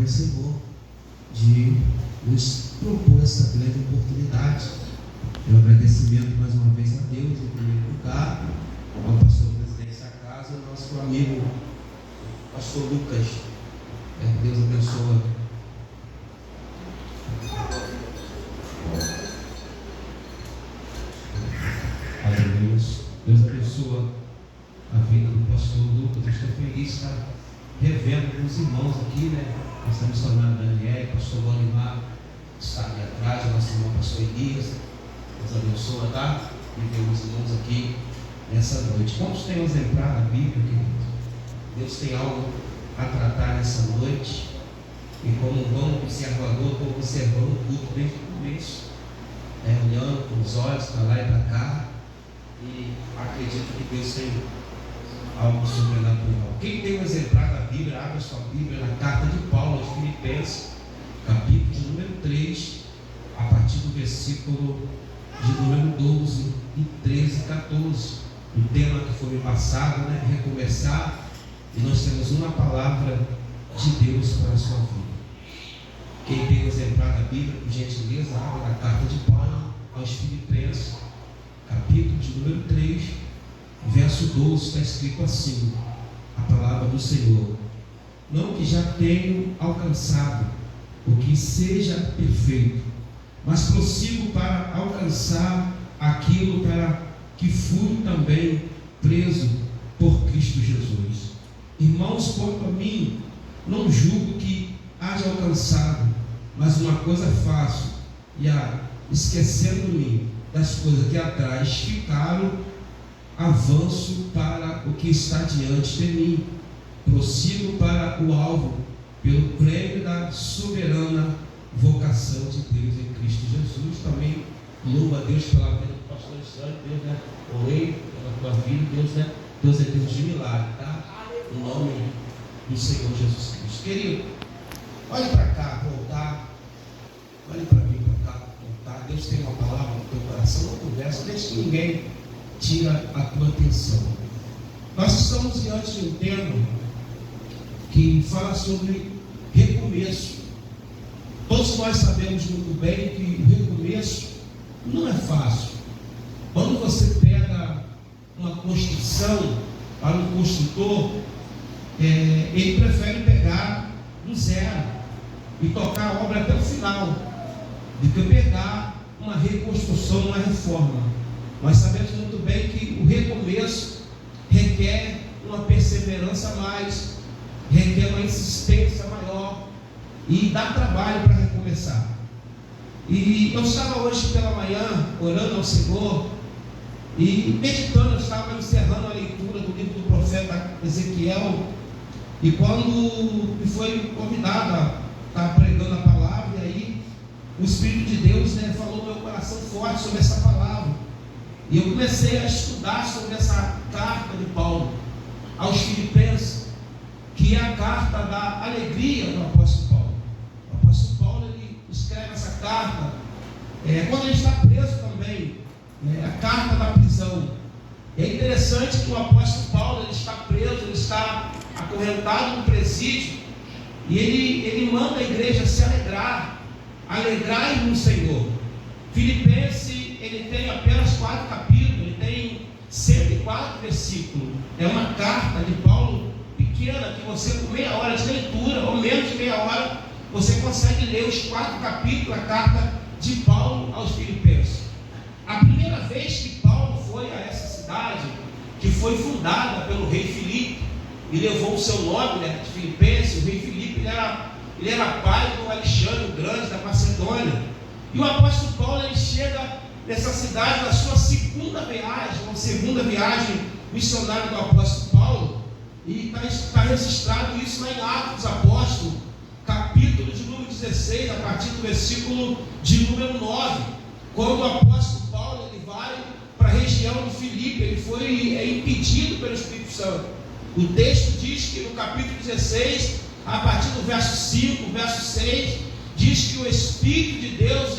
do Senhor de nos propor essa grande oportunidade. Meu agradecimento mais uma vez a Deus, em primeiro lugar, ao pastor presidente da casa, nosso amigo pastor Lucas. Deus abençoe. Aleluia. Deus abençoe a vida do pastor Lucas. Eu estou feliz de estar revendo com os irmãos aqui, né? Nossa missionária Daniel, pastor Lolimar, está ali atrás, o nosso irmão pastor Elias. Deus abençoe, tá? E ver os irmãos aqui nessa noite. Quantos têm um exemplar da Bíblia, querido? Deus tem algo a tratar nessa noite. E como um bom observador, estou observando o culto desde o começo, olhando com os olhos para lá e para cá. E acredito que Deus tem algo sobrenatural. Quem tem um exemplar da Bíblia, abre a sua Bíblia na carta de Paulo aos Filipenses, capítulo de número 3, a partir do versículo de número 12, e 13 e 14. O tema que foi me passado, recomeçar, e nós temos uma palavra de Deus para a sua vida. Quem tem o exemplar da Bíblia, por gentileza, abre na carta de Paulo aos Filipenses, capítulo de número 3, verso 12, está escrito assim, a palavra do Senhor: não que já tenho alcançado o que seja perfeito, mas prossigo para alcançar aquilo para que fui também preso por Cristo Jesus. Irmãos, quanto a mim, não julgo que haja alcançado, mas uma coisa faço, esquecendo-me das coisas que atrás ficaram, avanço para o que está diante de mim, prossigo para o alvo, pelo prêmio da soberana vocação de Deus em Cristo Jesus. Também louvo a Deus pela vida do pastor Santo. Deus, orei pela tua vida. Deus é Deus de milagre, tá? Em nome do Senhor Jesus Cristo. Querido, olhe para cá, voltar. Olhe para mim, para cá, voltar. Deus tem uma palavra no teu coração. Não conversa, deixa que ninguém tira a tua atenção. Nós estamos diante de um tema que fala sobre recomeço. Todos nós sabemos muito bem que o recomeço não é fácil. Quando você pega uma construção para um construtor, ele prefere pegar do zero e tocar a obra até o final, do que pegar uma reconstrução, uma reforma. Nós sabemos muito bem que o recomeço requer uma perseverança a mais, requer uma insistência maior, e dá trabalho para recomeçar. E eu estava hoje pela manhã orando ao Senhor e meditando. Eu estava encerrando a leitura do livro do profeta Ezequiel, e quando me foi convidado a estar pregando a palavra, e aí o Espírito de Deus falou no meu coração forte sobre essa palavra, e eu comecei a estudar sobre essa carta de Paulo aos Filipenses, que é a carta da alegria do apóstolo Paulo. O apóstolo Paulo, ele escreve essa carta quando ele está preso também, a carta da prisão. É interessante que o apóstolo Paulo, ele está preso, ele está acorrentado no presídio, e ele manda a igreja se alegrar, alegrai no Senhor. Filipenses, ele tem apenas 4 capítulos, ele tem 104 versículos. É uma carta de Paulo pequena, que você, com meia hora de leitura, ou menos de meia hora, você consegue ler os 4 capítulos da carta de Paulo aos Filipenses. A primeira vez que Paulo foi a essa cidade, que foi fundada pelo rei Filipe, e levou o seu nome, de Filipenses. O rei Filipe, ele era pai do Alexandre o Grande, da Macedônia. E o apóstolo Paulo, ele chega nessa cidade na sua segunda viagem missionária do apóstolo Paulo, e está registrado isso lá em Atos dos Apóstolos, capítulo de número 16, a partir do versículo de número 9, quando o apóstolo Paulo, ele vai para a região de Filipe. Ele foi impedido pelo Espírito Santo. O texto diz que no capítulo 16, a partir do verso 5, verso 6, diz que o Espírito de Deus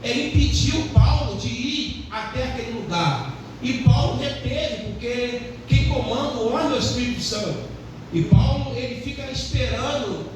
impediu Paulo de ir até aquele lugar, e Paulo reteve, porque quem comanda o homem é o Espírito Santo. E Paulo, ele fica ali esperando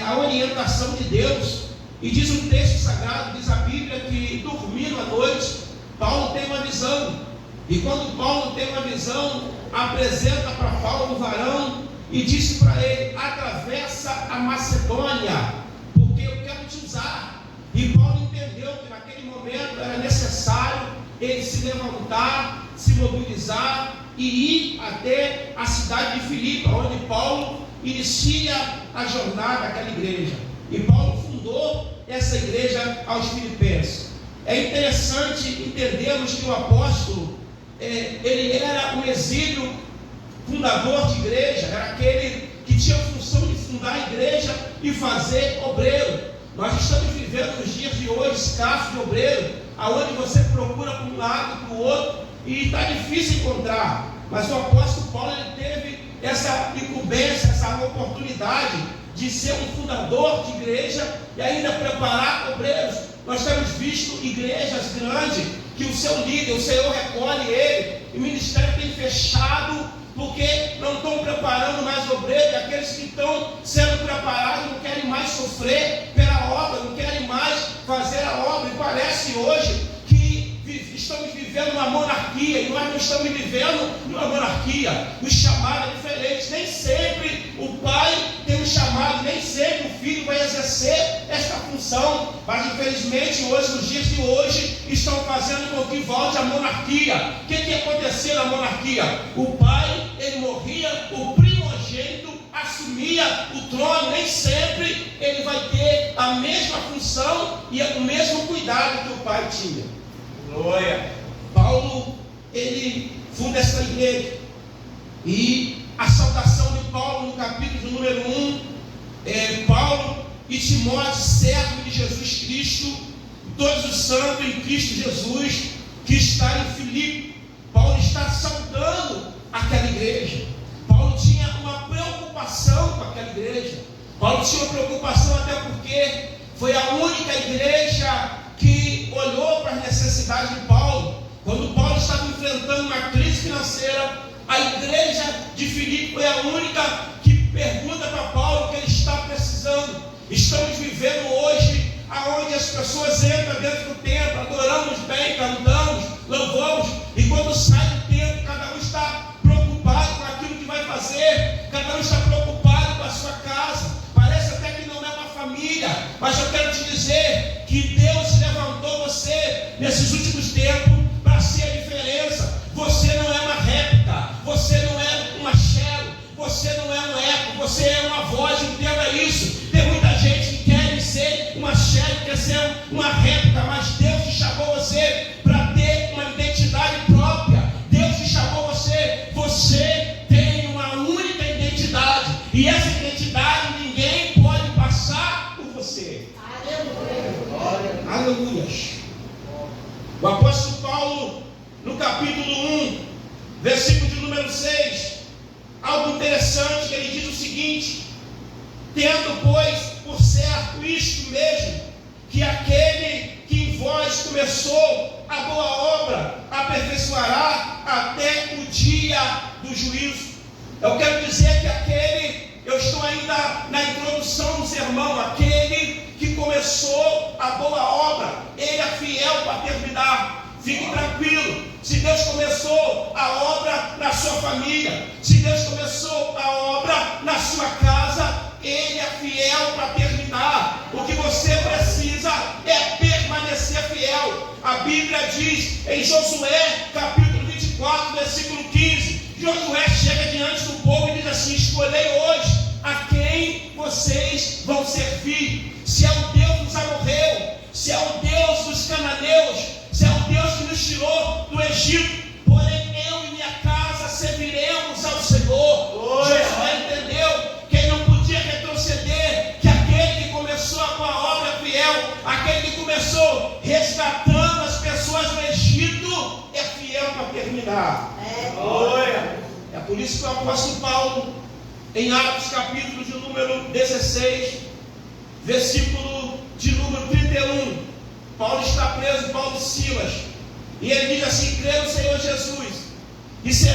a orientação de Deus. E diz um texto sagrado, diz a Bíblia, que dormindo à noite, Paulo tem uma visão. E quando Paulo tem uma visão, apresenta para Paulo o varão e disse para ele: atravessa a Macedônia, porque eu quero te usar. E Paulo entendeu que naquele momento era necessário ele se levantar, se mobilizar e ir até a cidade de Filipe, onde Paulo inicia a jornada daquela igreja. E Paulo fundou essa igreja aos filipenses. É interessante entendermos que o apóstolo, ele era um exílio fundador de igreja, era aquele que tinha a função de fundar a igreja e fazer obreiro. Nós estamos vivendo nos dias de hoje escasso de obreiro, aonde você procura para um lado, para o outro, e está difícil encontrar. Mas o apóstolo Paulo, ele teve essa incumbência, essa oportunidade de ser um fundador de igreja e ainda preparar obreiros. Nós temos visto igrejas grandes que o seu líder, o Senhor recolhe ele, e o ministério tem fechado porque não estão preparando mais obreiros, e aqueles que estão sendo preparados não querem mais sofrer pela obra, não querem mais fazer a obra. E parece hoje que estamos vivendo uma monarquia, e nós não estamos vivendo uma monarquia. O chamado é diferente. Nem sempre o pai tem um chamado, nem sempre o filho vai exercer esta função, mas infelizmente hoje, nos dias de hoje, estão fazendo com que volte a monarquia. O que ia acontecer na monarquia? O pai, ele morria, o primogênito assumia o trono. Nem sempre ele vai ter a mesma função e o mesmo cuidado que o pai tinha. Glória. Paulo, ele funda essa igreja, e a saudação de Paulo no capítulo número 1, Paulo e Timóteo, servo de Jesus Cristo, todos os santos em Cristo Jesus, que está em Filipe. Paulo está saudando aquela igreja. Paulo tinha uma preocupação com aquela igreja. Paulo tinha uma preocupação até porque foi a única igreja que olhou para as necessidades de Paulo. Quando Paulo estava enfrentando uma crise financeira, a igreja de Filipe foi a única que pergunta para Paulo o que ele está precisando. Estamos vivendo hoje aonde as pessoas entram dentro do templo, adoramos bem, cantamos, louvamos, e quando sai do templo, cada um está preocupado com aquilo que vai fazer, cada um está preocupado com a sua casa. Parece até que não é uma família, mas eu quero te dizer que Deus levantou você nesses últimos tempos para ser a diferença. Você não é uma réplica, você não é uma Cheryl, você não é um eco, você é uma voz. Entenda isso. Tem muita gente que quer ser uma Cheryl, quer ser uma réplica, mas Deus te chamou você para ter uma identidade própria. Deus te chamou você, você tem uma única identidade, e essa identidade ninguém pode passar por você. Aleluia. O apóstolo Paulo, no capítulo 1, versículo de número 6, algo interessante, que ele diz o seguinte: tendo, pois, por certo isto mesmo, que aquele que em vós começou a boa obra aperfeiçoará até o dia do juízo. Eu quero dizer que eu estou ainda na introdução do sermão, aquele que começou a boa obra, ele é fiel para terminar. Fique tranquilo, se Deus começou a obra na sua família, se Deus começou a obra na sua casa, ele é fiel para terminar. O que você precisa é permanecer fiel. A Bíblia diz em Josué, capítulo 24, versículo 15, Josué chega diante do povo e diz assim: escolhei hoje a quem vocês vão servir. Se é o Deus dos amorreus, se é o Deus dos cananeus, se é o Deus que nos tirou do Egito, porém eu e minha casa serviremos ao Senhor. Josué entendeu que ele não podia retroceder, que aquele que começou a boa obra fiel, aquele que começou resgatando as pessoas do Egito, é fiel para terminar. É por isso que o apóstolo Paulo, em Atos capítulo de número 16, versículo de número 31, Paulo está preso, Paulo e Silas, e ele diz assim: crê no Senhor Jesus e será